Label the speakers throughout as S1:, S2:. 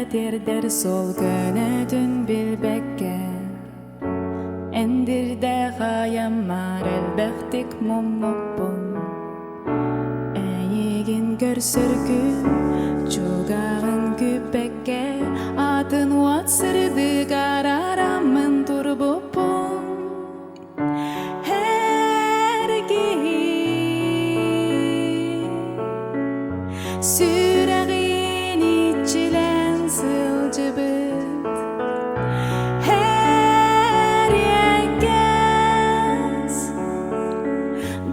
S1: näderdir sol günüdün bilbekke. Endirde hayamar elbektik mummukbun. Eyigin görsürgün çugağın küpekke. Adın vatsırdı kararamın turbupun. Süreğin içilen sılcıbıt her yenkes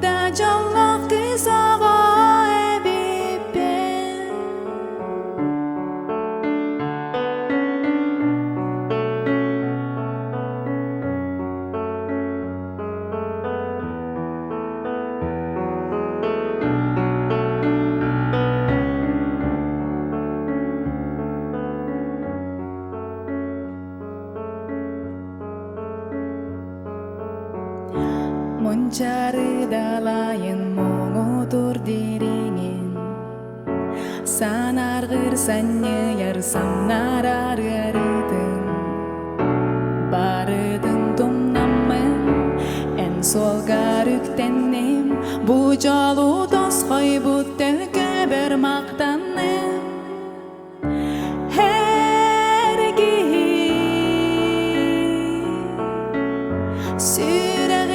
S1: da canlak kısağa ebipen Mencari dalayan mengutur diringin Sanar gersannya yarsam narar garidin Baridin tum namın en sol garüktenim Bu jalu dos haybut telke bermaktanim Her gihi Süreğin